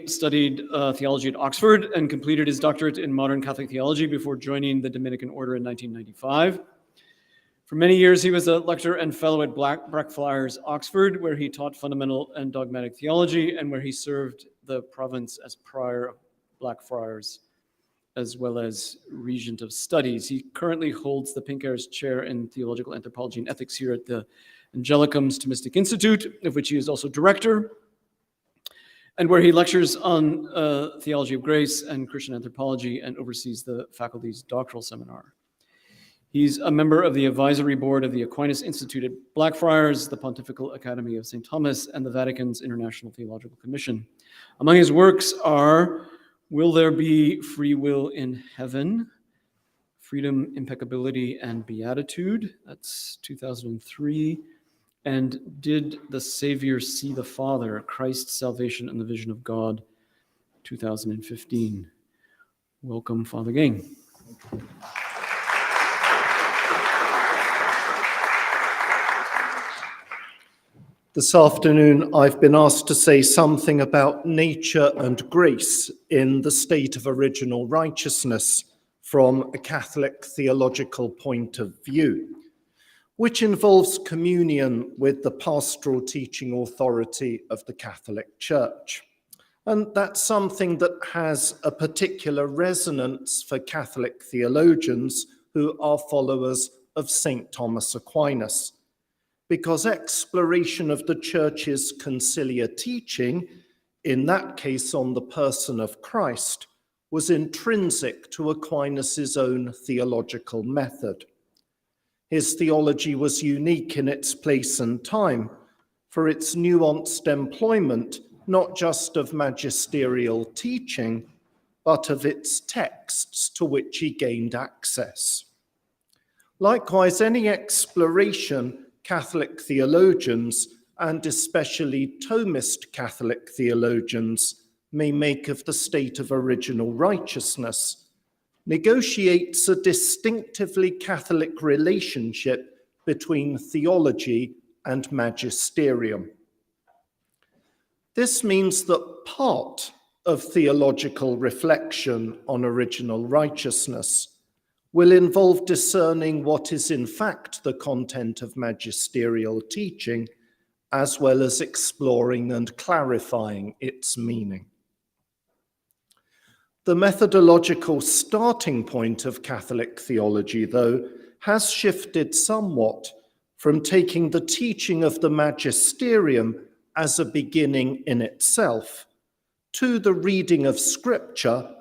studied theology at Oxford and completed his doctorate in modern Catholic theology before joining the Dominican order in 1995. For many years, he was a lecturer and fellow at Blackfriars, Oxford, where he taught fundamental and dogmatic theology and where he served the province as prior of Blackfriars, as well as regent of studies. He currently holds the Pinker's Chair in Theological Anthropology and Ethics here at the Angelicum's Thomistic Institute, of which he is also director, and where he lectures on theology of grace and Christian anthropology and oversees the faculty's doctoral seminar. He's a member of the advisory board of the Aquinas Institute at Blackfriars, the Pontifical Academy of St Thomas, and the Vatican's International Theological Commission. Among his works are Will There Be Free Will in Heaven? Freedom, Impeccability, and Beatitude. That's 2003. And Did the Savior See the Father? Christ's Salvation and the Vision of God, 2015. Welcome, Father Gaine. This afternoon, I've been asked to say something about nature and grace in the state of original righteousness from a Catholic theological point of view, which involves communion with the pastoral teaching authority of the Catholic Church. And that's something that has a particular resonance for Catholic theologians who are followers of St Thomas Aquinas, because exploration of the Church's conciliar teaching, in that case on the person of Christ, was intrinsic to Aquinas' own theological method. His theology was unique in its place and time, for its nuanced employment not just of magisterial teaching, but of its texts to which he gained access. Likewise, any exploration Catholic theologians, and especially Thomist Catholic theologians, may make of the state of original righteousness negotiates a distinctively Catholic relationship between theology and magisterium. This means that part of theological reflection on original righteousness will involve discerning what is in fact the content of magisterial teaching, as well as exploring and clarifying its meaning. The methodological starting point of Catholic theology, though, has shifted somewhat from taking the teaching of the magisterium as a beginning in itself to the reading of Scripture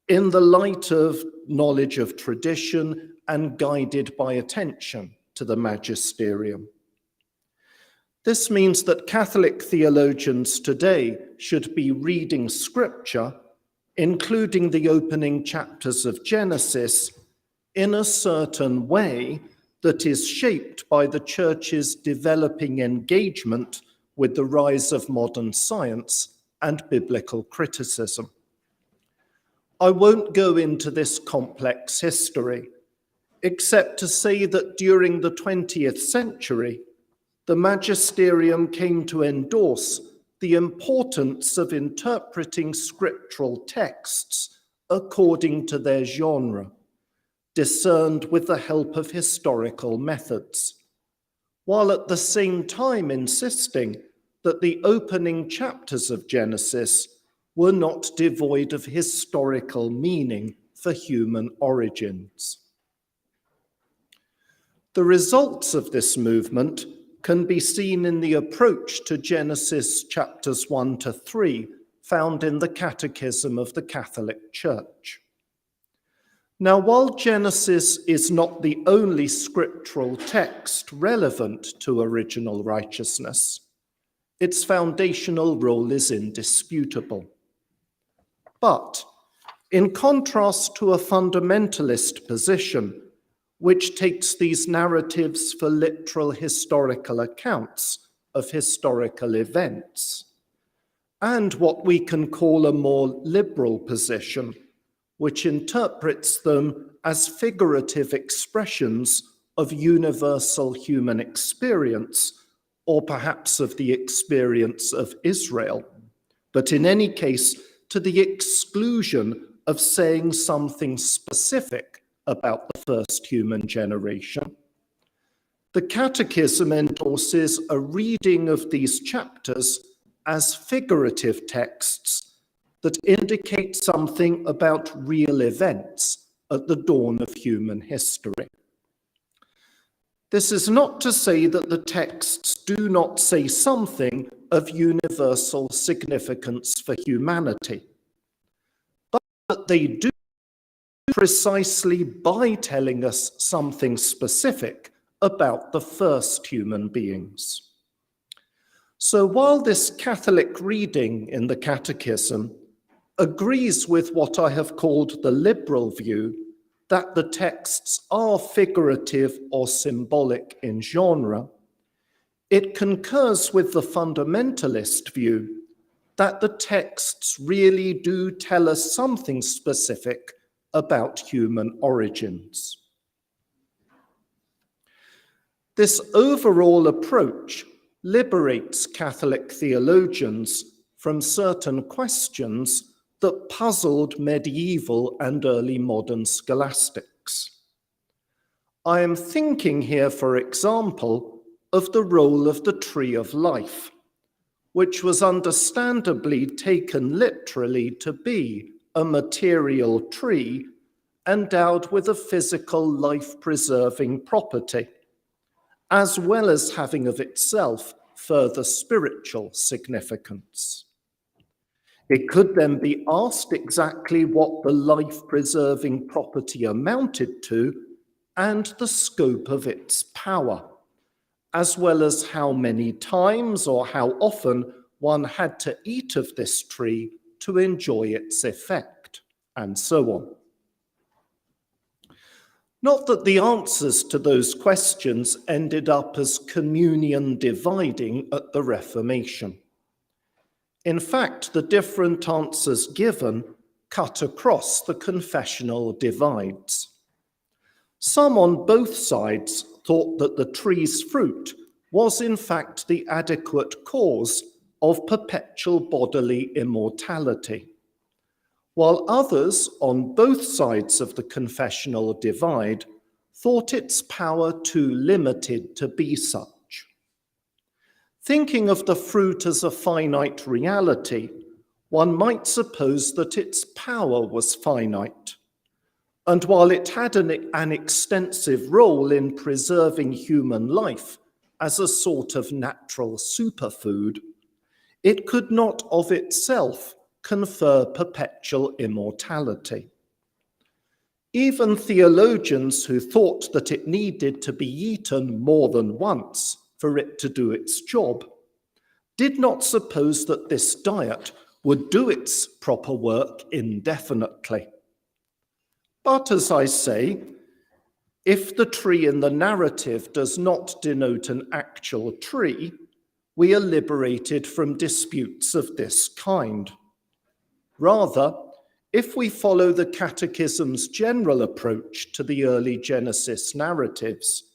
in the light of knowledge of tradition and guided by attention to the magisterium. This means that Catholic theologians today should be reading Scripture, including the opening chapters of Genesis, in a certain way that is shaped by the Church's developing engagement with the rise of modern science and biblical criticism. I won't go into this complex history, except to say that during the 20th century, the magisterium came to endorse the importance of interpreting scriptural texts according to their genre, discerned with the help of historical methods, while at the same time insisting that the opening chapters of Genesis were not devoid of historical meaning for human origins. The results of this movement can be seen in the approach to Genesis chapters 1 to 3, found in the Catechism of the Catholic Church. Now, while Genesis is not the only scriptural text relevant to original righteousness, its foundational role is indisputable. But, in contrast to a fundamentalist position, which takes these narratives for literal historical accounts of historical events, and what we can call a more liberal position, which interprets them as figurative expressions of universal human experience, or perhaps of the experience of Israel, but in any case, to the exclusion of saying something specific about the first human generation. The Catechism endorses a reading of these chapters as figurative texts that indicate something about real events at the dawn of human history. This is not to say that the texts do not say something of universal significance for humanity, but that they do precisely by telling us something specific about the first human beings. So while this Catholic reading in the Catechism agrees with what I have called the liberal view, that the texts are figurative or symbolic in genre, it concurs with the fundamentalist view that the texts really do tell us something specific about human origins. This overall approach liberates Catholic theologians from certain questions that puzzled medieval and early modern scholastics. I am thinking here, for example, of the role of the tree of life, which was understandably taken literally to be a material tree endowed with a physical life-preserving property, as well as having of itself further spiritual significance. It could then be asked exactly what the life-preserving property amounted to and the scope of its power, as well as how many times or how often one had to eat of this tree to enjoy its effect, and so on. Not that the answers to those questions ended up as communion dividing at the Reformation. In fact, the different answers given cut across the confessional divides. Some on both sides thought that the tree's fruit was in fact the adequate cause of perpetual bodily immortality, while others on both sides of the confessional divide thought its power too limited to be such. Thinking of the fruit as a finite reality, one might suppose that its power was finite. And while it had an extensive role in preserving human life as a sort of natural superfood, it could not of itself confer perpetual immortality. Even theologians who thought that it needed to be eaten more than once for it to do its job did not suppose that this diet would do its proper work indefinitely. But as I say, if the tree in the narrative does not denote an actual tree, we are liberated from disputes of this kind. Rather, if we follow the Catechism's general approach to the early Genesis narratives,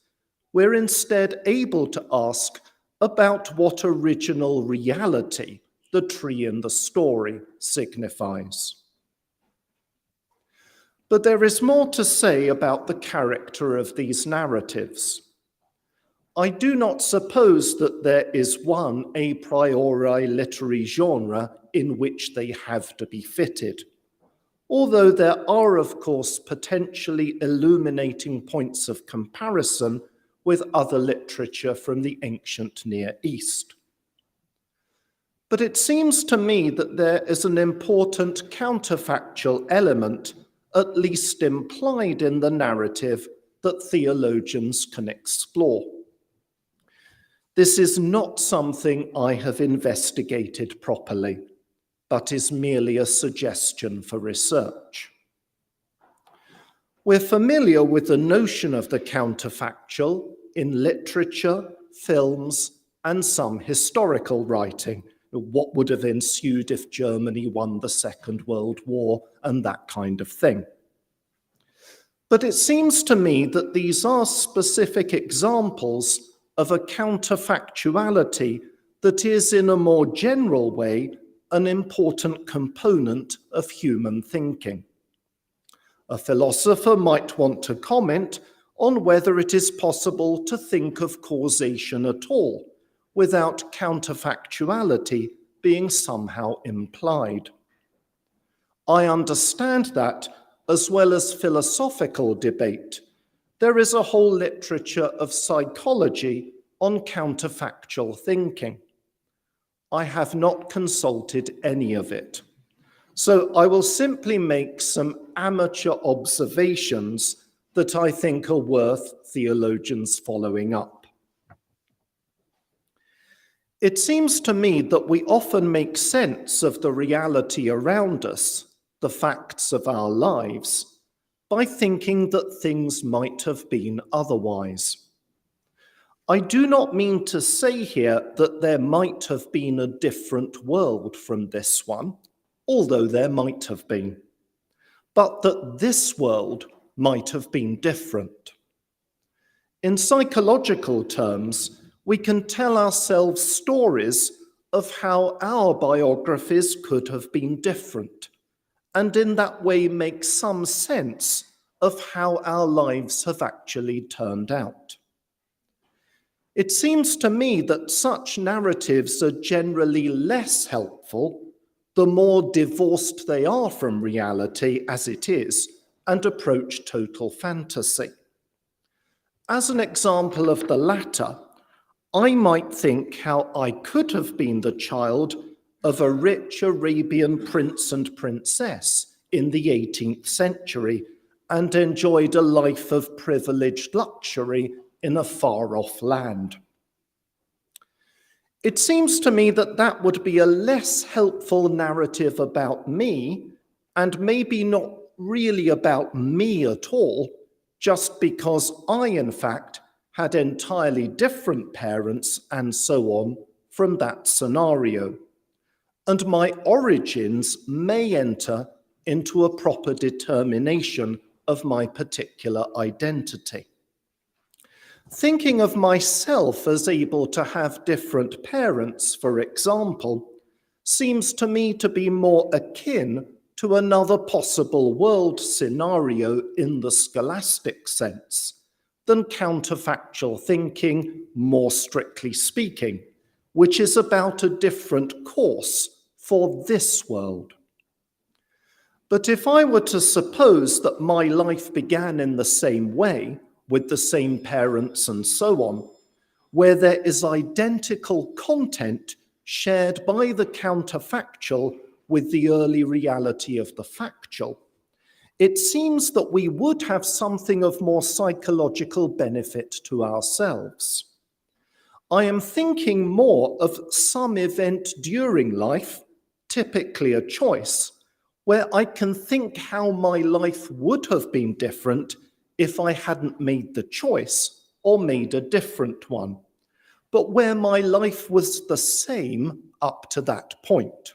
we're instead able to ask about what original reality the tree in the story signifies. But there is more to say about the character of these narratives. I do not suppose that there is one a priori literary genre in which they have to be fitted, although there are, of course, potentially illuminating points of comparison with other literature from the ancient Near East. But it seems to me that there is an important counterfactual element, at least implied in the narrative, that theologians can explore. This is not something I have investigated properly, but is merely a suggestion for research. We're familiar with the notion of the counterfactual in literature, films, and some historical writing. What would have ensued if Germany won the Second World War and that kind of thing. But it seems to me that these are specific examples of a counterfactuality that is, in a more general way, an important component of human thinking. A philosopher might want to comment on whether it is possible to think of causation at all without counterfactuality being somehow implied. I understand that, as well as philosophical debate, there is a whole literature of psychology on counterfactual thinking. I have not consulted any of it, so I will simply make some amateur observations that I think are worth theologians following up. It seems to me that we often make sense of the reality around us, the facts of our lives, by thinking that things might have been otherwise. I do not mean to say here that there might have been a different world from this one, although there might have been, but that this world might have been different. In psychological terms, we can tell ourselves stories of how our biographies could have been different, and in that way make some sense of how our lives have actually turned out. It seems to me that such narratives are generally less helpful the more divorced they are from reality as it is and approach total fantasy. As an example of the latter, I might think how I could have been the child of a rich Arabian prince and princess in the 18th century and enjoyed a life of privileged luxury in a far-off land. It seems to me that that would be a less helpful narrative about me, and maybe not really about me at all, just because I, in fact, had entirely different parents and so on from that scenario. And my origins may enter into a proper determination of my particular identity. Thinking of myself as able to have different parents, for example, seems to me to be more akin to another possible world scenario in the scholastic sense than counterfactual thinking, more strictly speaking, which is about a different course for this world. But if I were to suppose that my life began in the same way, with the same parents and so on, where there is identical content shared by the counterfactual with the early reality of the factual, it seems that we would have something of more psychological benefit to ourselves. I am thinking more of some event during life, typically a choice, where I can think how my life would have been different if I hadn't made the choice or made a different one, but where my life was the same up to that point.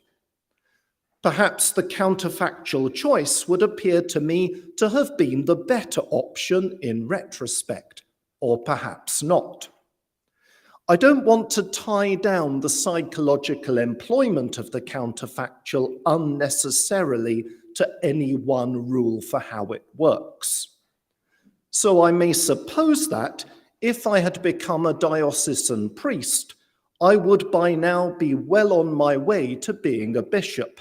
Perhaps the counterfactual choice would appear to me to have been the better option in retrospect, or perhaps not. I don't want to tie down the psychological employment of the counterfactual unnecessarily to any one rule for how it works. So I may suppose that if I had become a diocesan priest, I would by now be well on my way to being a bishop.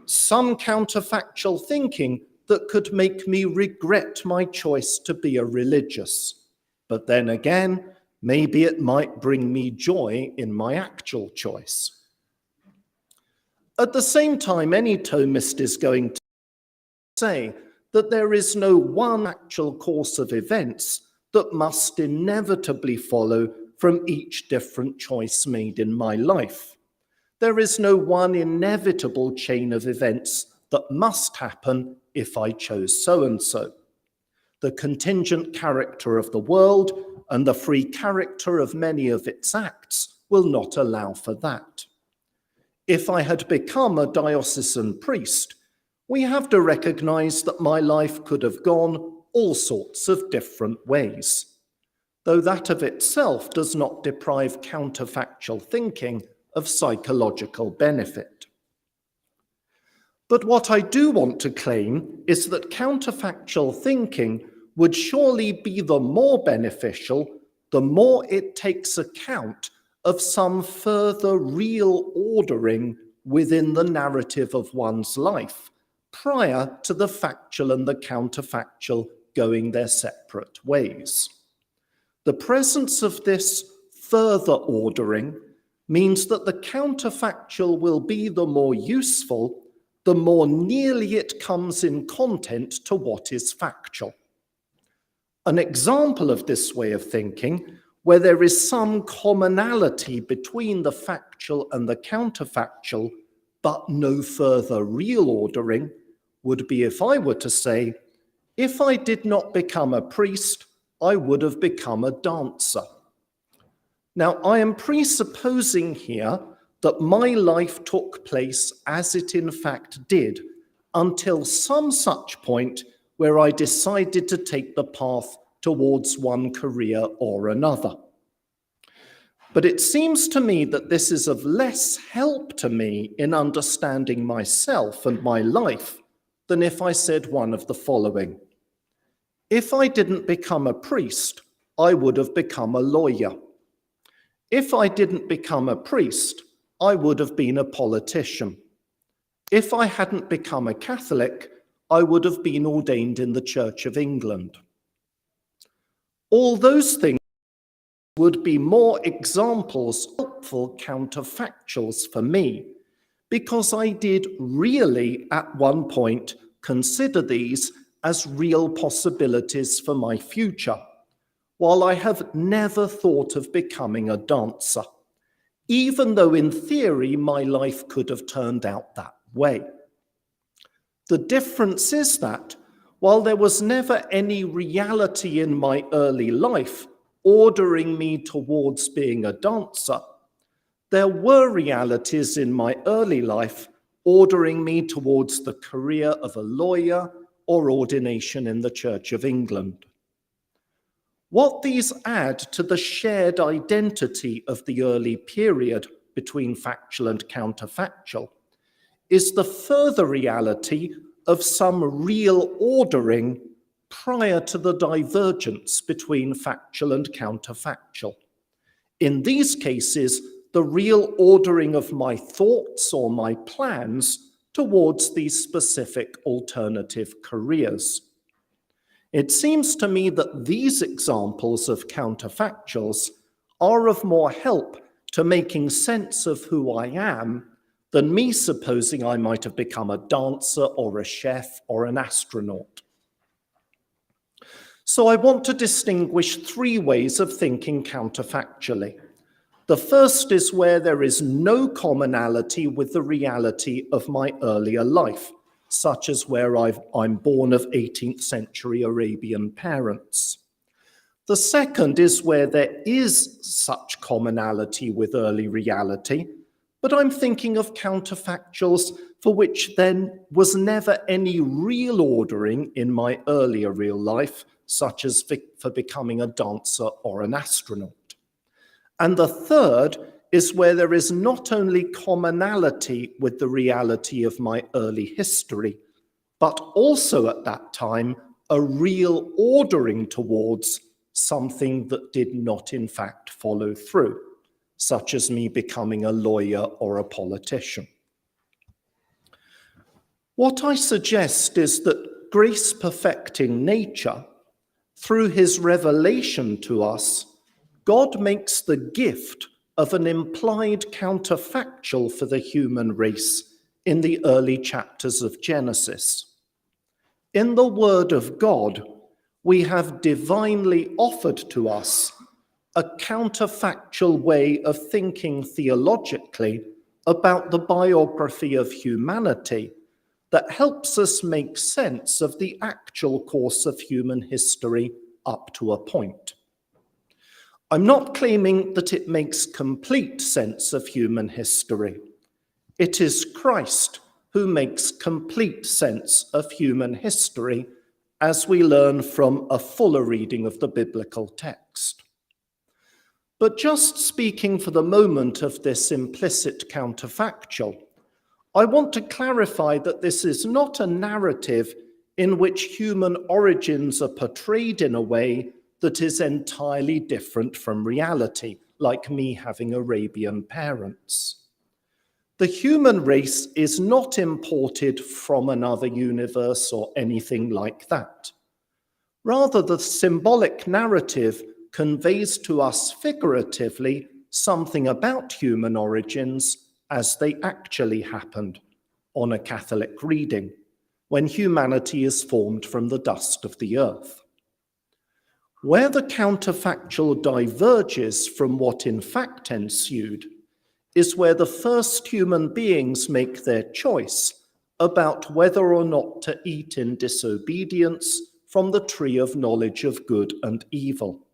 Some counterfactual thinking that could make me regret my choice to be a religious. But then again, maybe it might bring me joy in my actual choice. At the same time, any Thomist is going to say that there is no one actual course of events that must inevitably follow from each different choice made in my life. There is no one inevitable chain of events that must happen if I chose so-and-so. The contingent character of the world and the free character of many of its acts will not allow for that. If I had become a diocesan priest, we have to recognize that my life could have gone all sorts of different ways, though that of itself does not deprive counterfactual thinking of psychological benefit. But what I do want to claim is that counterfactual thinking would surely be the more beneficial the more it takes account of some further real ordering within the narrative of one's life, prior to the factual and the counterfactual going their separate ways. The presence of this further ordering means that the counterfactual will be the more useful, the more nearly it comes in content to what is factual. An example of this way of thinking, where there is some commonality between the factual and the counterfactual, but no further real ordering, would be if I were to say, if I did not become a priest, I would have become a dancer. Now, I am presupposing here that my life took place as it in fact did, until some such point where I decided to take the path towards one career or another. But it seems to me that this is of less help to me in understanding myself and my life than if I said one of the following. If I didn't become a priest, I would have become a lawyer. If I didn't become a priest, I would have been a politician. If I hadn't become a Catholic, I would have been ordained in the Church of England. All those things would be more examples, helpful counterfactuals for me, because I did really at one point consider these as real possibilities for my future, while I have never thought of becoming a dancer, even though in theory my life could have turned out that way. The difference is that while there was never any reality in my early life ordering me towards being a dancer, there were realities in my early life ordering me towards the career of a lawyer or ordination in the Church of England. What these add to the shared identity of the early period between factual and counterfactual is the further reality of some real ordering prior to the divergence between factual and counterfactual. In these cases, the real ordering of my thoughts or my plans towards these specific alternative careers. It seems to me that these examples of counterfactuals are of more help to making sense of who I am than me supposing I might have become a dancer or a chef or an astronaut. So I want to distinguish three ways of thinking counterfactually. The first is where there is no commonality with the reality of my earlier life, such as where I'm born of 18th century Arabian parents. The second is where there is such commonality with early reality, but I'm thinking of counterfactuals for which then was never any real ordering in my earlier real life, such as for becoming a dancer or an astronaut. And the third is where there is not only commonality with the reality of my early history, but also at that time a real ordering towards something that did not in fact follow through, such as me becoming a lawyer or a politician. What I suggest is that grace perfecting nature, through his revelation to us, God makes the gift of an implied counterfactual for the human race in the early chapters of Genesis. In the Word of God, we have divinely offered to us a counterfactual way of thinking theologically about the biography of humanity that helps us make sense of the actual course of human history up to a point. I'm not claiming that it makes complete sense of human history. It is Christ who makes complete sense of human history, as we learn from a fuller reading of the biblical text. But just speaking for the moment of this implicit counterfactual, I want to clarify that this is not a narrative in which human origins are portrayed in a way that is entirely different from reality, like me having Arabian parents. The human race is not imported from another universe or anything like that. Rather, the symbolic narrative conveys to us figuratively something about human origins as they actually happened on a Catholic reading, when humanity is formed from the dust of the earth. Where the counterfactual diverges from what in fact ensued is where the first human beings make their choice about whether or not to eat in disobedience from the tree of knowledge of good and evil.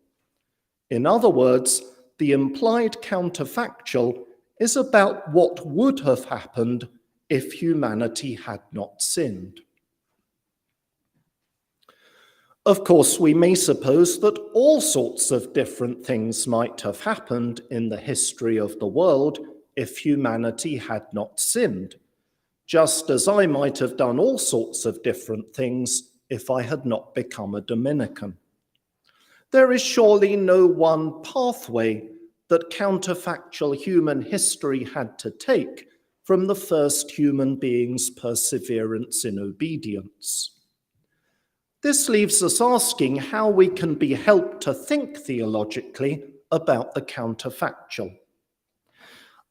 In other words, the implied counterfactual is about what would have happened if humanity had not sinned. Of course, we may suppose that all sorts of different things might have happened in the history of the world if humanity had not sinned, just as I might have done all sorts of different things if I had not become a Dominican. There is surely no one pathway that counterfactual human history had to take from the first human being's perseverance in obedience. This leaves us asking how we can be helped to think theologically about the counterfactual.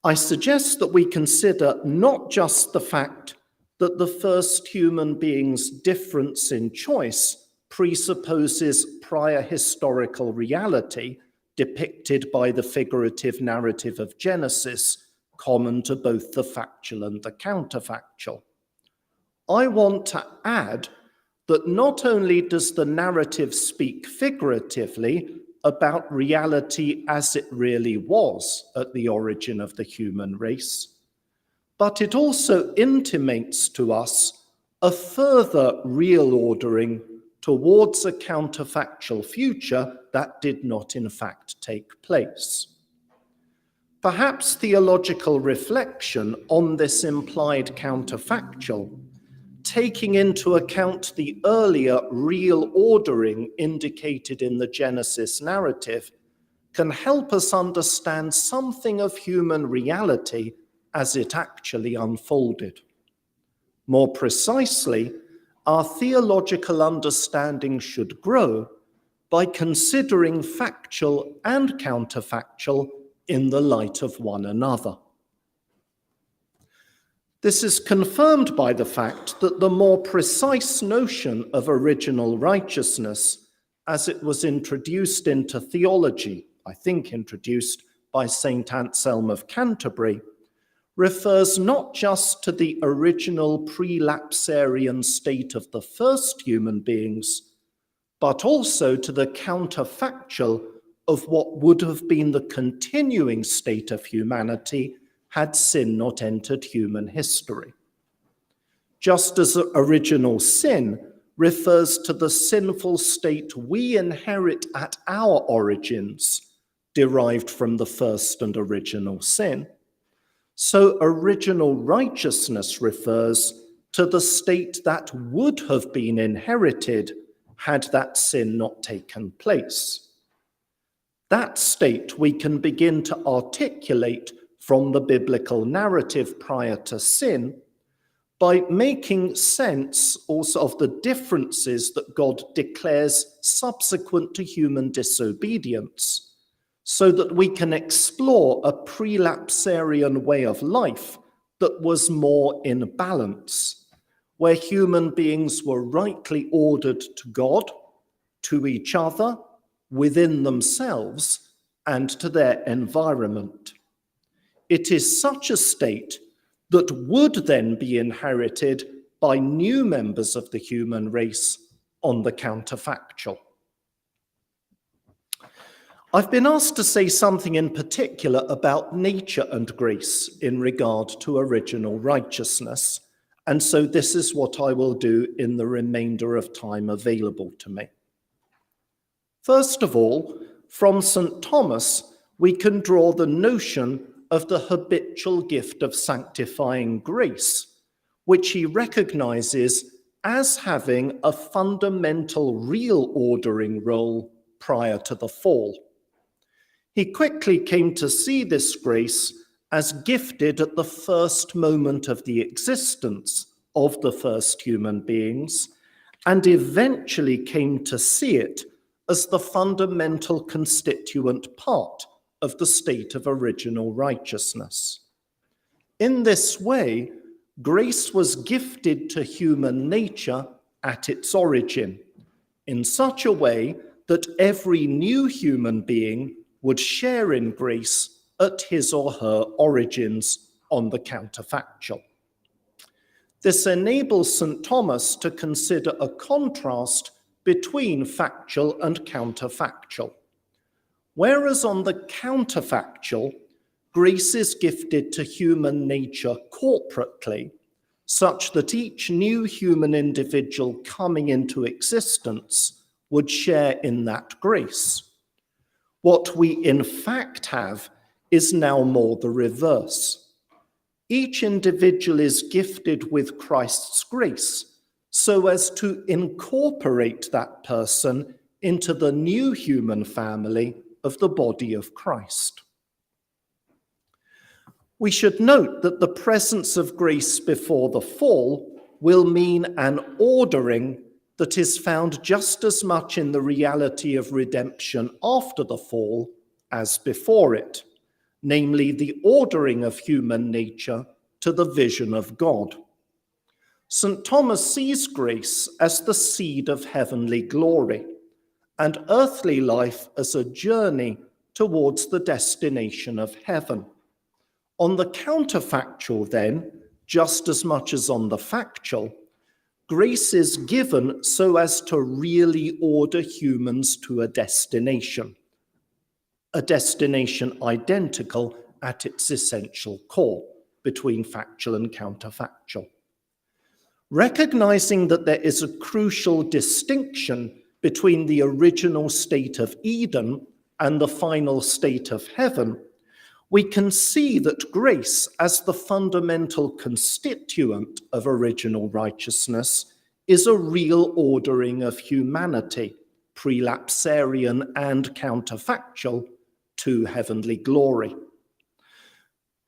I suggest that we consider not just the fact that the first human being's difference in choice presupposes prior historical reality depicted by the figurative narrative of Genesis, common to both the factual and the counterfactual. I want to add that not only does the narrative speak figuratively about reality as it really was at the origin of the human race, but it also intimates to us a further real ordering towards a counterfactual future that did not in fact take place. Perhaps theological reflection on this implied counterfactual, taking into account the earlier real ordering indicated in the Genesis narrative, can help us understand something of human reality as it actually unfolded. More precisely, our theological understanding should grow by considering factual and counterfactual in the light of one another. This is confirmed by the fact that the more precise notion of original righteousness, as it was introduced into theology, I think introduced by St. Anselm of Canterbury, refers not just to the original prelapsarian state of the first human beings, but also to the counterfactual of what would have been the continuing state of humanity had sin not entered human history. Just as original sin refers to the sinful state we inherit at our origins, derived from the first and original sin, so original righteousness refers to the state that would have been inherited had that sin not taken place. That state we can begin to articulate from the biblical narrative prior to sin by making sense also of the differences that God declares subsequent to human disobedience, so that we can explore a prelapsarian way of life that was more in balance, where human beings were rightly ordered to God, to each other, within themselves, and to their environment. It is such a state that would then be inherited by new members of the human race on the counterfactual. I've been asked to say something in particular about nature and grace in regard to original righteousness, and so this is what I will do in the remainder of time available to me. First of all, from St. Thomas, we can draw the notion of the habitual gift of sanctifying grace, which he recognizes as having a fundamental real ordering role prior to the fall. He quickly came to see this grace as gifted at the first moment of the existence of the first human beings, and eventually came to see it as the fundamental constituent part of the state of original righteousness. In this way, grace was gifted to human nature at its origin, in such a way that every new human being would share in grace at his or her origins on the counterfactual. This enables St. Thomas to consider a contrast between factual and counterfactual. Whereas on the counterfactual, grace is gifted to human nature corporately, such that each new human individual coming into existence would share in that grace. What we in fact have is now more the reverse. Each individual is gifted with Christ's grace so as to incorporate that person into the new human family of the body of Christ. We should note that the presence of grace before the fall will mean an ordering that is found just as much in the reality of redemption after the fall as before it, namely the ordering of human nature to the vision of God. St. Thomas sees grace as the seed of heavenly glory, and earthly life as a journey towards the destination of heaven. On the counterfactual, then, just as much as on the factual, grace is given so as to really order humans to a destination identical at its essential core between factual and counterfactual. Recognizing that there is a crucial distinction between the original state of Eden and the final state of heaven, we can see that grace, as the fundamental constituent of original righteousness, is a real ordering of humanity, prelapsarian and counterfactual, to heavenly glory.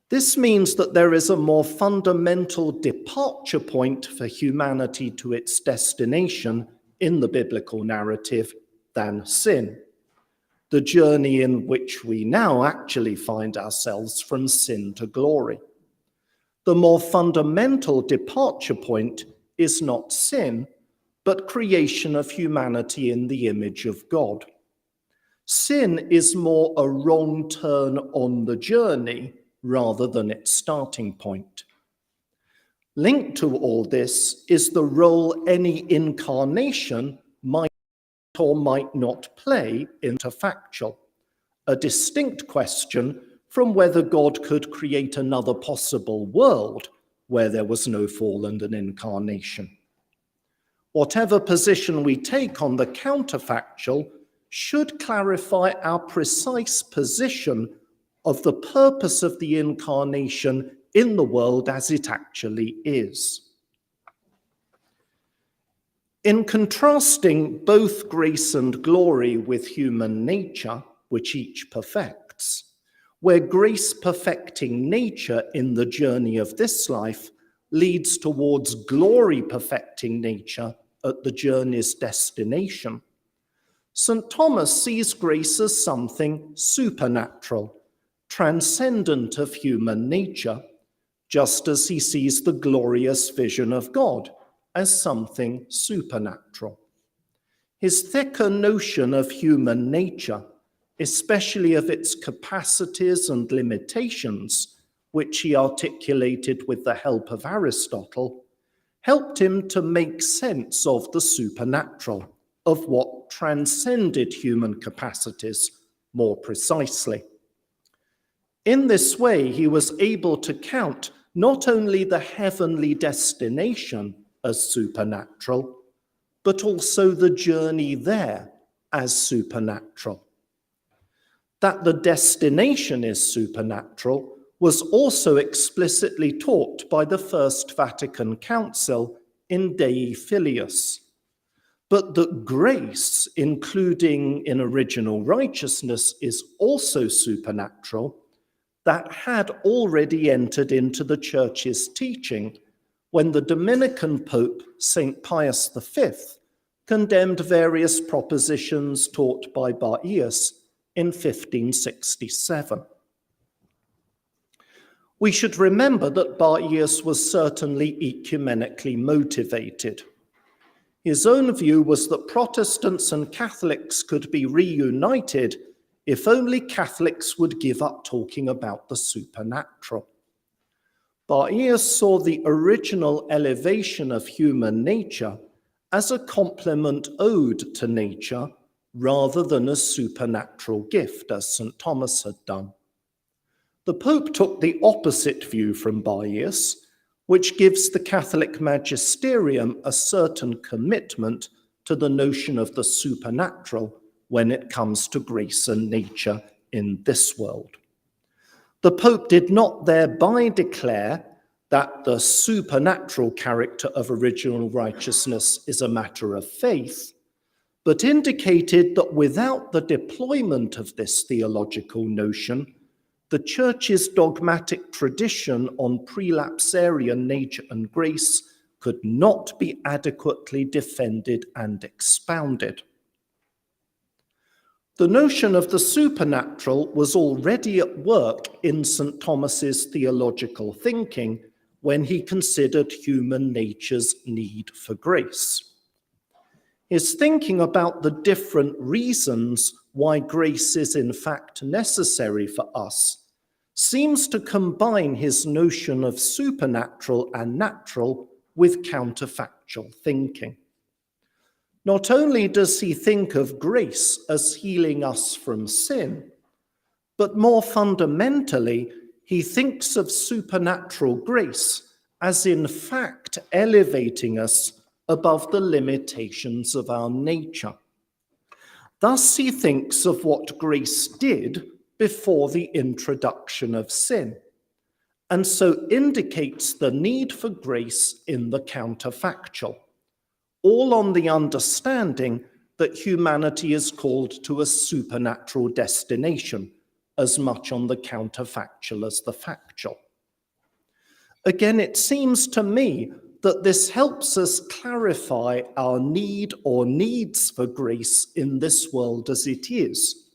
This means that there is a more fundamental departure point for humanity to its destination in the biblical narrative than sin, the journey in which we now actually find ourselves from sin to glory. The more fundamental departure point is not sin, but creation of humanity in the image of God. Sin is more a wrong turn on the journey rather than its starting point. Linked to all this is the role any incarnation might or might not play into factual, a distinct question from whether God could create another possible world where there was no fall and an incarnation. Whatever position we take on the counterfactual should clarify our precise position of the purpose of the incarnation in the world as it actually is. In contrasting both grace and glory with human nature, which each perfects, where grace perfecting nature in the journey of this life leads towards glory perfecting nature at the journey's destination, St. Thomas sees grace as something supernatural, transcendent of human nature, just as he sees the glorious vision of God as something supernatural. His thicker notion of human nature, especially of its capacities and limitations, which he articulated with the help of Aristotle, helped him to make sense of the supernatural, of what transcended human capacities more precisely. In this way, he was able to count not only the heavenly destination as supernatural, but also the journey there as supernatural. That the destination is supernatural was also explicitly taught by the First Vatican Council in Dei Filius. But that grace, including in original righteousness, is also supernatural, that had already entered into the Church's teaching when the Dominican Pope, St. Pius V, condemned various propositions taught by Baius in 1567. We should remember that Baius was certainly ecumenically motivated. His own view was that Protestants and Catholics could be reunited if only Catholics would give up talking about the supernatural. Baius saw the original elevation of human nature as a complement owed to nature rather than a supernatural gift, as St. Thomas had done. The Pope took the opposite view from Baius, which gives the Catholic Magisterium a certain commitment to the notion of the supernatural when it comes to grace and nature in this world. The Pope did not thereby declare that the supernatural character of original righteousness is a matter of faith, but indicated that without the deployment of this theological notion, the Church's dogmatic tradition on prelapsarian nature and grace could not be adequately defended and expounded. The notion of the supernatural was already at work in St. Thomas's theological thinking when he considered human nature's need for grace. His thinking about the different reasons why grace is in fact necessary for us seems to combine his notion of supernatural and natural with counterfactual thinking. Not only does he think of grace as healing us from sin, but more fundamentally, he thinks of supernatural grace as in fact elevating us above the limitations of our nature. Thus, he thinks of what grace did before the introduction of sin, and so indicates the need for grace in the counterfactual, all on the understanding that humanity is called to a supernatural destination, as much on the counterfactual as the factual. Again, it seems to me that this helps us clarify our need or needs for grace in this world as it is,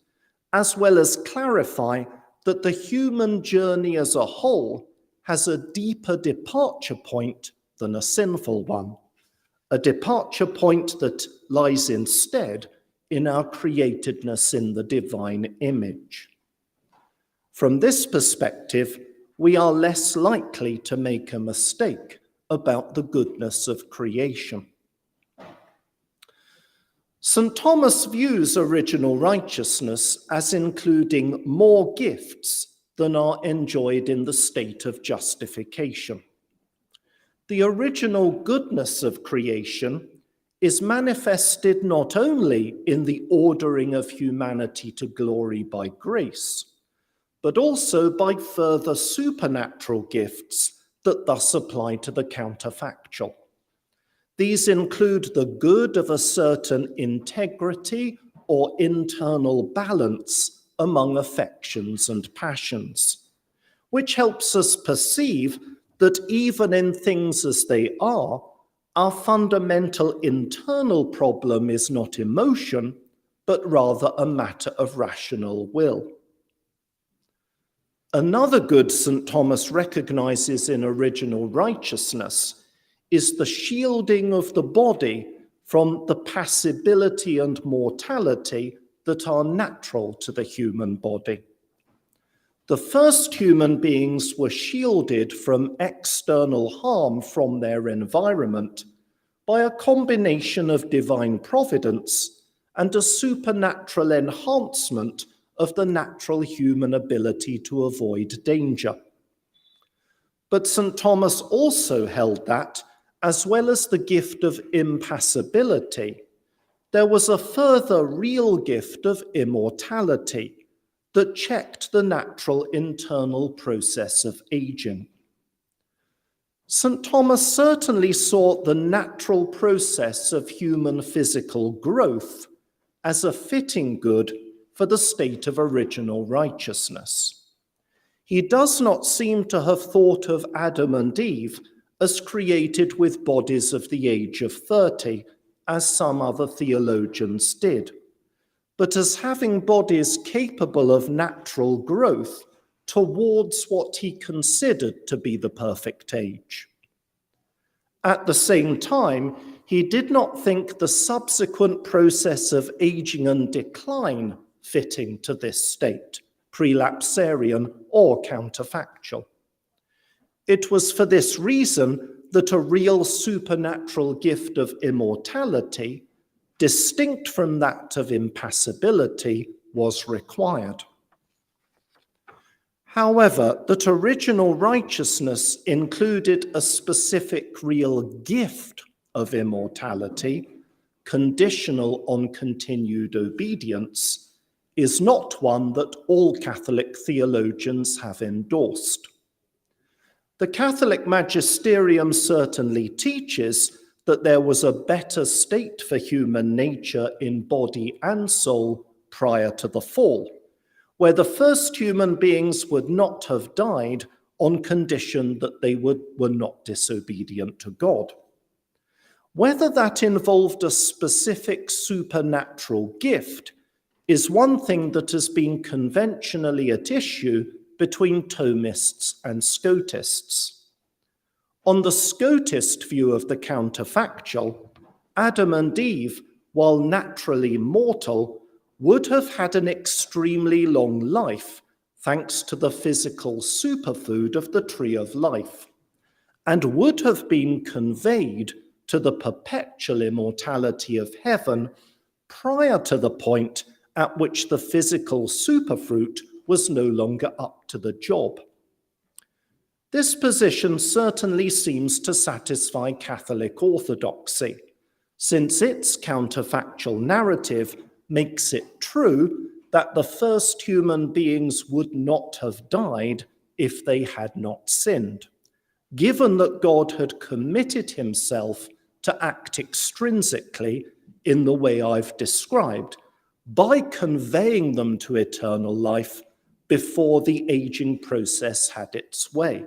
as well as clarify that the human journey as a whole has a deeper departure point than a sinful one, a departure point that lies instead in our createdness in the divine image. From this perspective, we are less likely to make a mistake about the goodness of creation. St. Thomas views original righteousness as including more gifts than are enjoyed in the state of justification. The original goodness of creation is manifested not only in the ordering of humanity to glory by grace, but also by further supernatural gifts that thus apply to the counterfactual. These include the good of a certain integrity or internal balance among affections and passions, which helps us perceive that even in things as they are, our fundamental internal problem is not emotion, but rather a matter of rational will. Another good St. Thomas recognizes in original righteousness is the shielding of the body from the passibility and mortality that are natural to the human body. The first human beings were shielded from external harm from their environment by a combination of divine providence and a supernatural enhancement of the natural human ability to avoid danger. But St. Thomas also held that, as well as the gift of impassibility, there was a further real gift of immortality, that checked the natural internal process of aging. St. Thomas certainly saw the natural process of human physical growth as a fitting good for the state of original righteousness. He does not seem to have thought of Adam and Eve as created with bodies of the age of 30, as some other theologians did, but as having bodies capable of natural growth towards what he considered to be the perfect age. At the same time, he did not think the subsequent process of aging and decline fitting to this state, prelapsarian or counterfactual. It was for this reason that a real supernatural gift of immortality, distinct from that of impassibility, was required. However, that original righteousness included a specific real gift of immortality, conditional on continued obedience, is not one that all Catholic theologians have endorsed. The Catholic Magisterium certainly teaches that there was a better state for human nature in body and soul prior to the fall, where the first human beings would not have died on condition that they were not disobedient to God. Whether that involved a specific supernatural gift is one thing that has been conventionally at issue between Thomists and Scotists. On the Scotist view of the counterfactual, Adam and Eve, while naturally mortal, would have had an extremely long life, thanks to the physical superfood of the tree of life, and would have been conveyed to the perpetual immortality of heaven prior to the point at which the physical superfruit was no longer up to the job. This position certainly seems to satisfy Catholic orthodoxy, since its counterfactual narrative makes it true that the first human beings would not have died if they had not sinned, given that God had committed himself to act extrinsically in the way I've described, by conveying them to eternal life before the aging process had its way.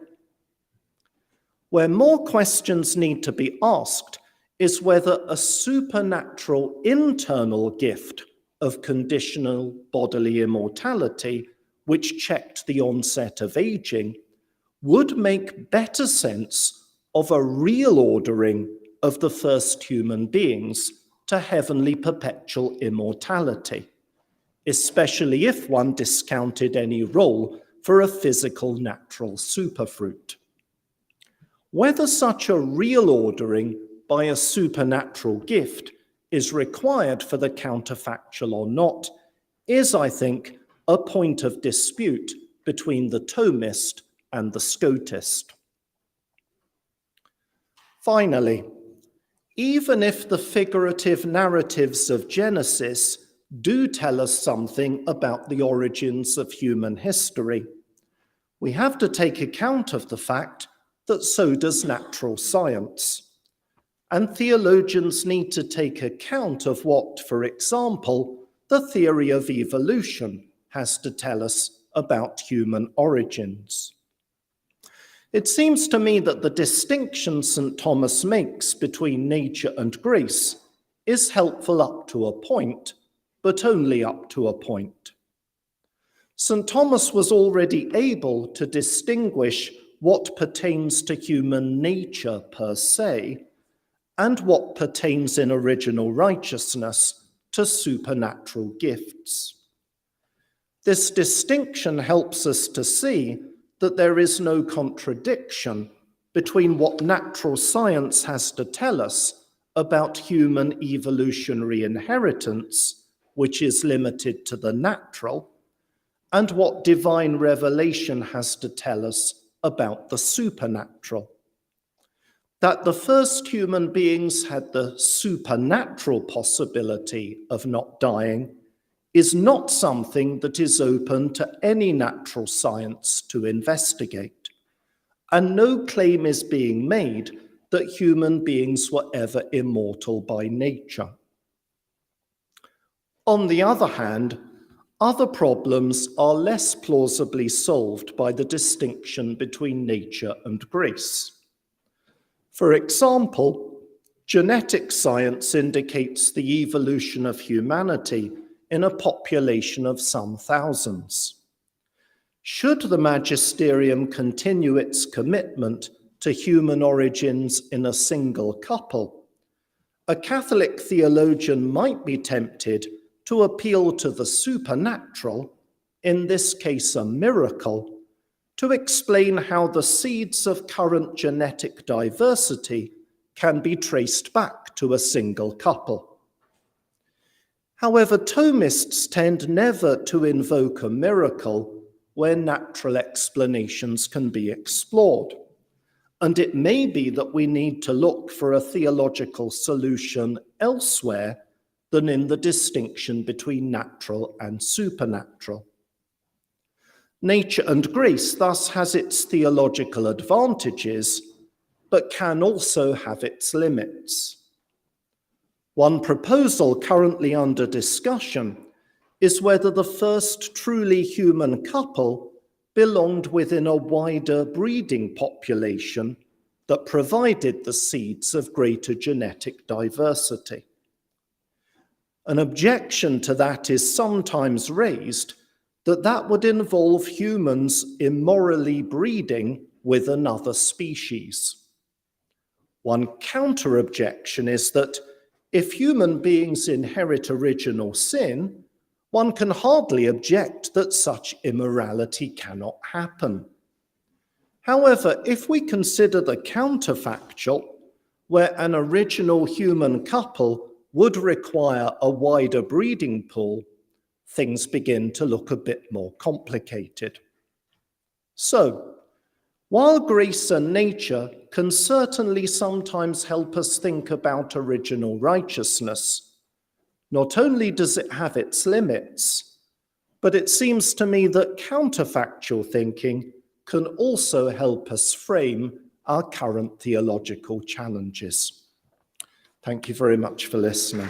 Where more questions need to be asked is whether a supernatural internal gift of conditional bodily immortality, which checked the onset of aging, would make better sense of a real ordering of the first human beings to heavenly perpetual immortality, especially if one discounted any role for a physical natural superfruit. Whether such a real ordering by a supernatural gift is required for the counterfactual or not is, I think, a point of dispute between the Thomist and the Scotist. Finally, even if the figurative narratives of Genesis do tell us something about the origins of human history, we have to take account of the fact that so does natural science. And theologians need to take account of what, for example, the theory of evolution has to tell us about human origins. It seems to me that the distinction St. Thomas makes between nature and grace is helpful up to a point, but only up to a point. St. Thomas was already able to distinguish what pertains to human nature per se, and what pertains in original righteousness to supernatural gifts. This distinction helps us to see that there is no contradiction between what natural science has to tell us about human evolutionary inheritance, which is limited to the natural, and what divine revelation has to tell us about the supernatural. That the first human beings had the supernatural possibility of not dying is not something that is open to any natural science to investigate, and no claim is being made that human beings were ever immortal by nature. On the other hand, other problems are less plausibly solved by the distinction between nature and grace. For example, genetic science indicates the evolution of humanity in a population of some thousands. Should the Magisterium continue its commitment to human origins in a single couple, a Catholic theologian might be tempted to appeal to the supernatural, in this case a miracle, to explain how the seeds of current genetic diversity can be traced back to a single couple. However, Thomists tend never to invoke a miracle where natural explanations can be explored, and it may be that we need to look for a theological solution elsewhere than in the distinction between natural and supernatural. Nature and grace thus has its theological advantages, but can also have its limits. One proposal currently under discussion is whether the first truly human couple belonged within a wider breeding population that provided the seeds of greater genetic diversity. An objection to that is sometimes raised that would involve humans immorally breeding with another species. One counter-objection is that if human beings inherit original sin, one can hardly object that such immorality cannot happen. However, if we consider the counterfactual, where an original human couple would require a wider breeding pool, things begin to look a bit more complicated. So, while grace and nature can certainly sometimes help us think about original righteousness, not only does it have its limits, but it seems to me that counterfactual thinking can also help us frame our current theological challenges. Thank you very much for listening.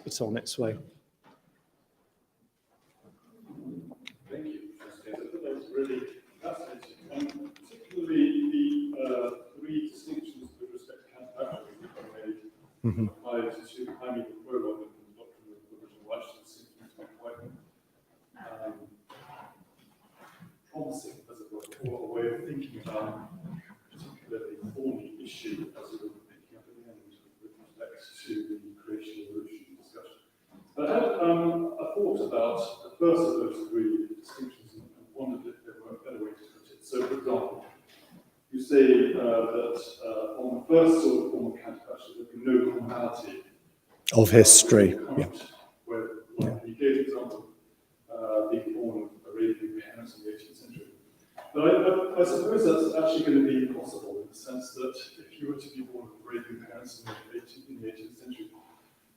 It's on its way. Thank you. That was really fascinating, and particularly the three distinctions with respect to counterfactual that you made applied to the Jaime prologue and the doctrine of original righteousness seems to be quite promising, as it were, for a way of thinking about a particularly thorny issue as it were picking up at the end with respect to the creation evolution discussion. I had a thought about the first of those three distinctions and wondered if there were a better way to put it. So, for example, you say that on the first sort of form of counterfactual, there would be no commonality Of history, yeah. Where you gave the example being born of Arabian parents in the 18th century. But I suppose that's actually going to be impossible in the sense that if you were to be born of Arabian parents in the 18th century,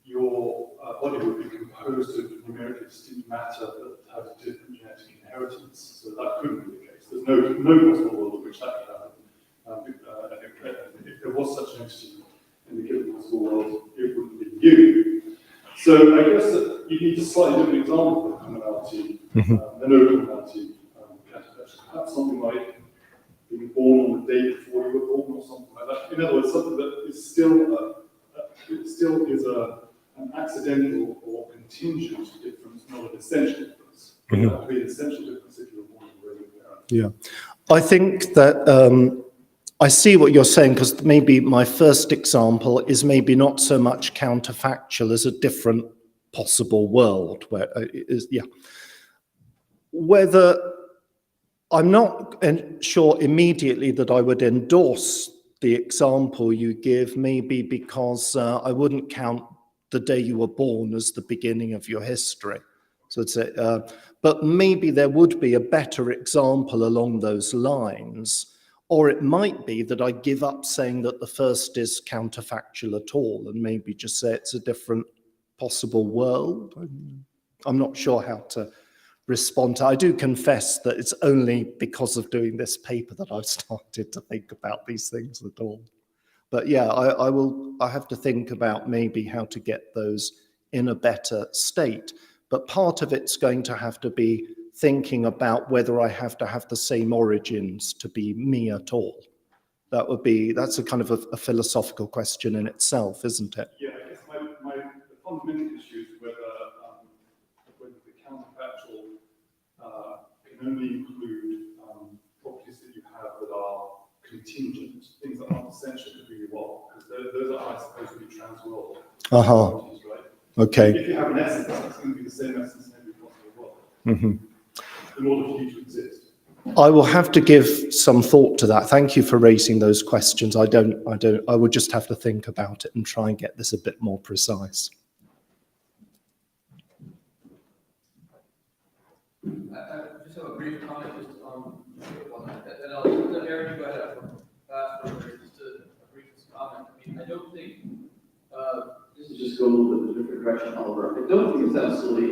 your body would be composed of numerically distinct matter that has different genetic inheritance. So that couldn't be the case. There's no possible world in which that could happen. If there was such an entity in the given possible world, it wouldn't be you. So I guess that you need a slightly different example of commonality, the no commonality counterfactual. Perhaps something like being born on the day before you were born, or something like that. In other words, something that is still an accidental or contingent difference, not an essential difference. It would have to be an essential difference if you were born of Arabian parents. Yeah, I think that I see what you're saying, because maybe my first example is maybe not so much counterfactual as a different possible world where it is, whether I'm not sure immediately that I would endorse the example you give, maybe because I wouldn't count the day you were born as the beginning of your history. So but maybe there would be a better example along those lines, or it might be that I give up saying that the first is counterfactual at all, and maybe just say it's a different possible world. I'm not sure how to respond. I do confess that it's only because of doing this paper that I've started to think about these things at all. But yeah, I have to think about maybe how to get those in a better state. But part of it's going to have to be thinking about whether I have to have the same origins to be me at all. That's a kind of a philosophical question in itself, isn't it? Yeah, I guess the fundamental issue is whether the counterfactual can only include properties that you have that are contingent, things that aren't essential to who you are, because those are, I suppose, to be trans-world properties, right? Okay. If you have an essence, that's going to be the same essence in every possible world, in order for you to exist. I will have to give some thought to that. Thank you for raising those questions. I would just have to think about it and try and get this a bit more precise. I just have a brief comment just on that, and I'll let Aaron go ahead after just a brief comment. I mean, I don't think this is just go a little bit in a different direction, Oliver. I don't think it's absolutely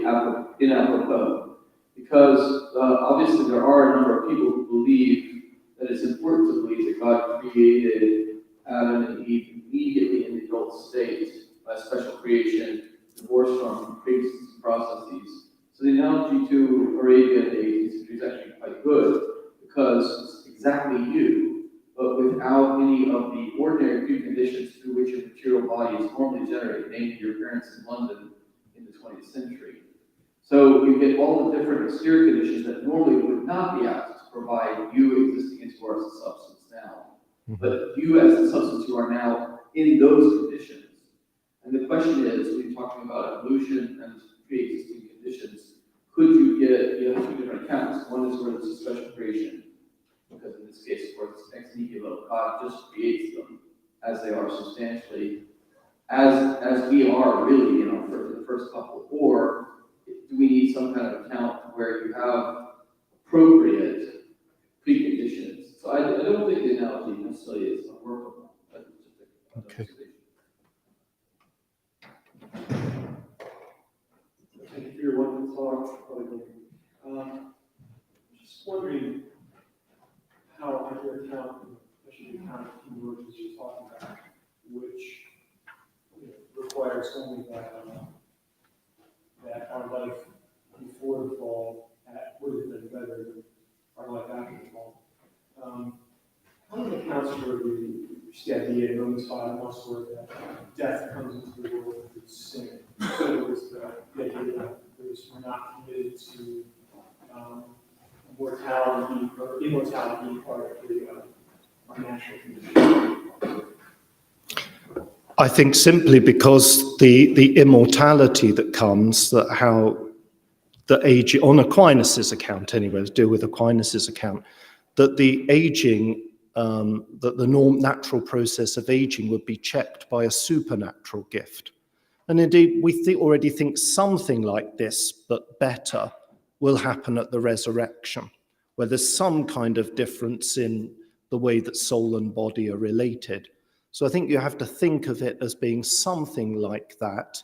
inapropos, because obviously there are a number of people who believe that it's important to believe that God created Adam and Eve immediately in the adult state by special creation, divorced from pre-existing processes. So the analogy to Arabia in the 18th century is actually quite good, because it's exactly you, but without any of the ordinary preconditions through which your material body is normally generated, namely your parents in London in the 20th century. So you get all the different exterior conditions that normally would not be apt to provide you existing into our substance now. But you as the substance you are now in those conditions. And the question is, when you're talking about evolution and pre-existing conditions, could you have two different accounts. One is where there's a special creation, because in this case, of course, it's ex nihilo. God just creates them as they are substantially, as we are really in the first couple. Or do we need some kind of account where you have appropriate preconditions? So I don't think the analogy necessarily is unworkable. Okay. Thank you for your wonderful talk. Just wondering how I can account, especially the kind of keywords that you're talking about, which requires only that our life before the fall would have been better than our life after the fall. How do you account for the idea in Romans 5 elsewhere that death comes into the world through sin? So it was the idea that we're not committed to mortality or immortality being part of our natural condition. I think simply because the immortality that comes, that how the age, on Aquinas' account anyway, let's deal with Aquinas' account, that the aging, that the natural process of aging would be checked by a supernatural gift. And indeed, we already think something like this, but better, will happen at the resurrection, where there's some kind of difference in the way that soul and body are related. So I think you have to think of it as being something like that,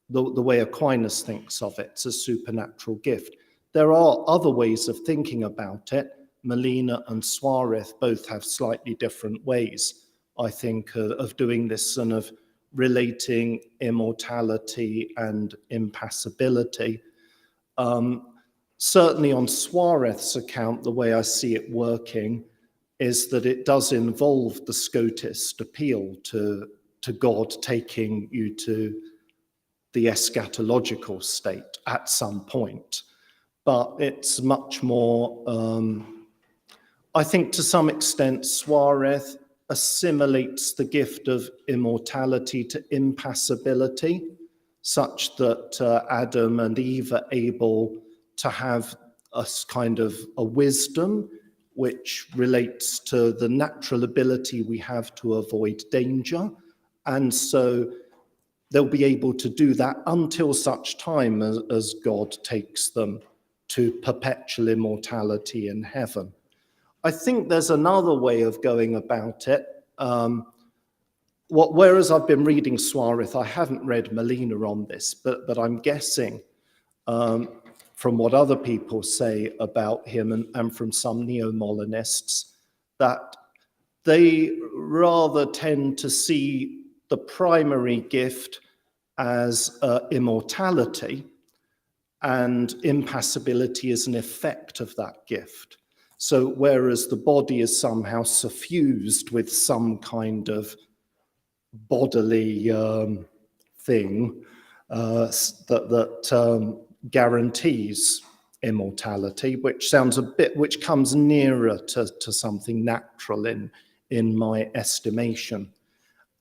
the way Aquinas thinks of it, as a supernatural gift. There are other ways of thinking about it. Molina and Suarez both have slightly different ways, I think, of doing this and of relating immortality and impassibility. Certainly on Suarez's account, the way I see it working is that it does involve the scotist appeal to God taking you to the eschatological state at some point. But it's much more, I think to some extent, Suarez assimilates the gift of immortality to impassibility, such that Adam and Eve are able to have a kind of a wisdom which relates to the natural ability we have to avoid danger. And so they'll be able to do that until such time as God takes them to perpetual immortality in heaven. I think there's another way of going about it. Whereas I've been reading Suarez, I haven't read Molina on this, but I'm guessing from what other people say about him and from some neo-Molinists, that they rather tend to see the primary gift as immortality, and impassibility is an effect of that gift. So whereas the body is somehow suffused with some kind of bodily thing that guarantees immortality, which comes nearer to something natural in my estimation,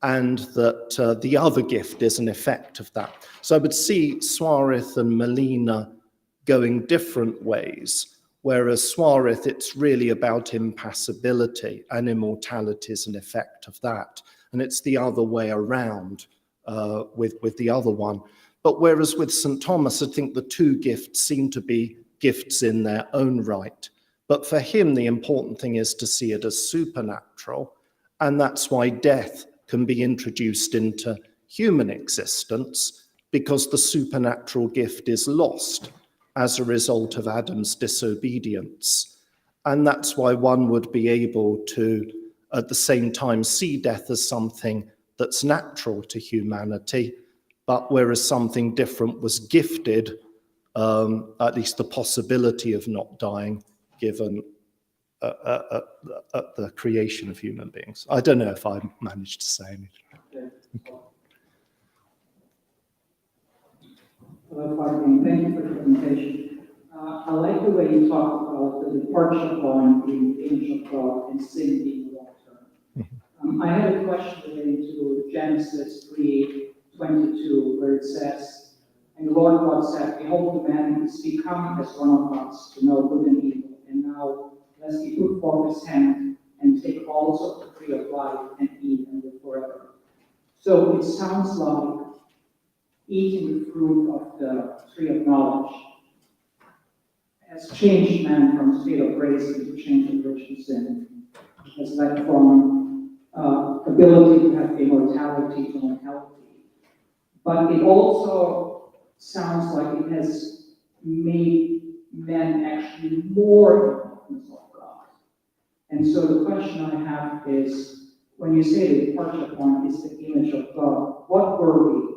and that the other gift is an effect of that. So I would see Suarez and Molina going different ways, whereas Suarez, it's really about impassibility, and immortality is an effect of that. And it's the other way around with the other one. But whereas with St. Thomas, I think the two gifts seem to be gifts in their own right. But for him, the important thing is to see it as supernatural. And that's why death can be introduced into human existence, because the supernatural gift is lost as a result of Adam's disobedience. And that's why one would be able to, at the same time, see death as something that's natural to humanity, but whereas something different was gifted, at least the possibility of not dying, given at the creation of human beings. I don't know if I managed to say anything. Hello, Father. Thank you for the presentation. I like the way you talk about the departure point in the image of God and sin being long-term. I had a question relating to Genesis 3:22, where it says, "And the Lord God said, Behold, the man is become as one of us, to know good and evil. And now, lest he put forth his hand and take also of the tree of life and eat and live forever." So it sounds like eating the fruit of the tree of knowledge has changed man from a state of grace into change of virtue sin. It has led from ability to have immortality to mortality. But it also sounds like it has made men actually more in the of God. And so the question I have is, when you say the departure point is the image of God, what were we,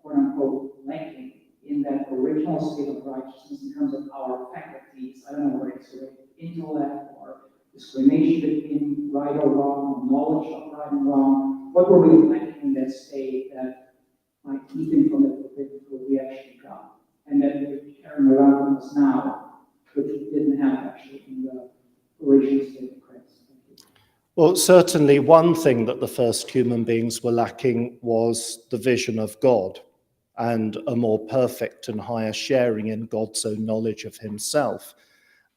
quote unquote, lacking in that original state of righteousness in terms of our faculties? I don't know whether it's intellect or discrimination between right or wrong, knowledge of right and wrong. What were we lacking in that state that might keep him from the victory we actually got? And that we're carrying around with us now, which we didn't have actually in the original state of Christ. Well, certainly one thing that the first human beings were lacking was the vision of God and a more perfect and higher sharing in God's own knowledge of himself.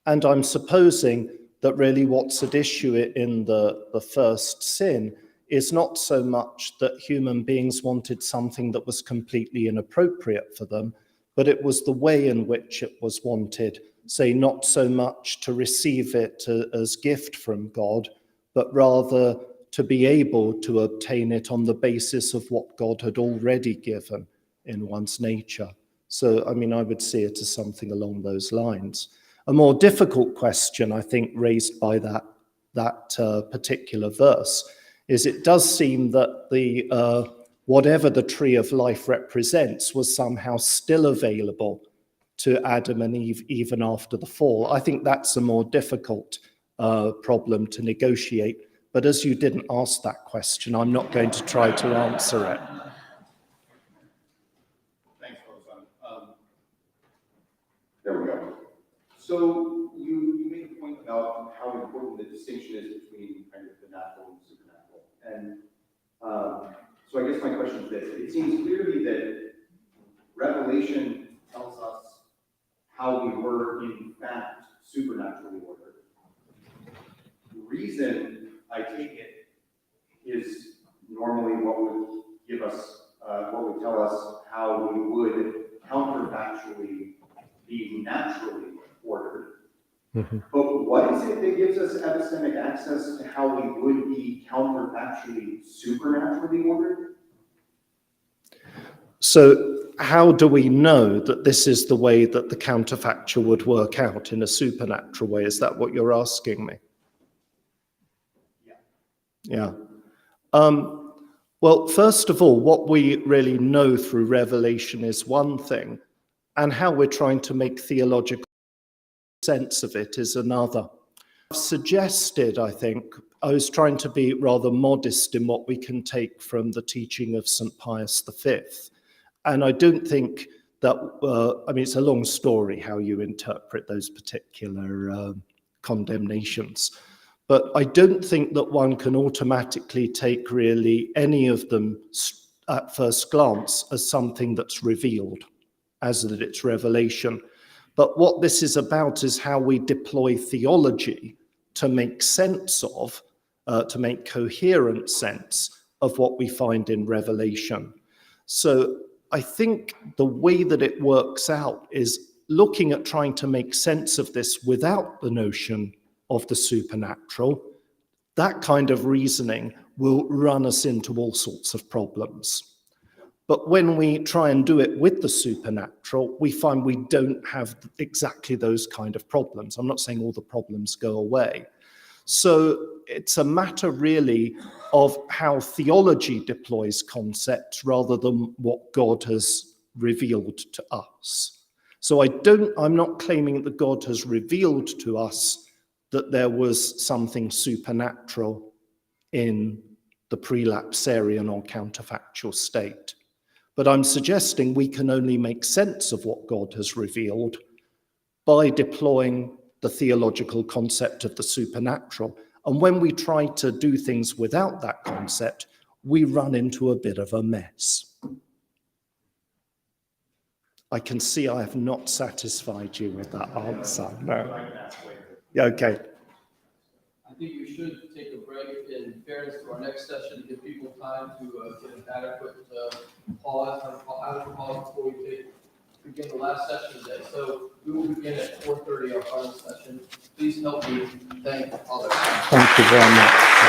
And I'm supposing that really what's at issue in the first sin is not so much that human beings wanted something that was completely inappropriate for them, but it was the way in which it was wanted, say, not so much to receive it as gift from God, but rather to be able to obtain it on the basis of what God had already given in one's nature. So, I mean, I would see it as something along those lines. A more difficult question, I think, raised by that particular verse is it does seem that the whatever the tree of life represents was somehow still available to Adam and Eve even after the fall. I think that's a more difficult problem to negotiate. But as you didn't ask that question, I'm not going to try to answer it. Thanks, Prof. There we go. So you made a point about how important the distinction is between kind of the natural and supernatural. And so I guess my question is this. It seems clearly that Revelation tells us how we were in fact supernaturally ordered. The reason I take it is normally what would tell us how we would counterfactually be naturally ordered. But what is it that gives us epistemic access to how we would be counterfactually supernaturally ordered? So how do we know that this is the way that the counterfactual would work out in a supernatural way? Is that what you're asking me? Yeah. Well, first of all, what we really know through revelation is one thing, and how we're trying to make theological sense of it is another. I've suggested, I think, I was trying to be rather modest in what we can take from the teaching of St. Pius V. And I don't think that, I mean, it's a long story how you interpret those particular condemnations. But I don't think that one can automatically take really any of them at first glance as something that's revealed, as that it's revelation. But what this is about is how we deploy theology to make sense of, to make coherent sense of what we find in Revelation. So I think the way that it works out is looking at trying to make sense of this without the notion of the supernatural. That kind of reasoning will run us into all sorts of problems. But when we try and do it with the supernatural, we find we don't have exactly those kind of problems. I'm not saying all the problems go away. So it's a matter really of how theology deploys concepts rather than what God has revealed to us. So I'm not claiming that God has revealed to us that there was something supernatural in the prelapsarian or counterfactual state. But I'm suggesting we can only make sense of what God has revealed by deploying the theological concept of the supernatural. And when we try to do things without that concept, we run into a bit of a mess. I can see I have not satisfied you with that answer. No. Yeah, okay. I think we should take a break in fairness to our next session to give people time to get an adequate pause before we begin the last session today. So we will begin at 4:30 our final session. Please help me thank others. Thank you very much.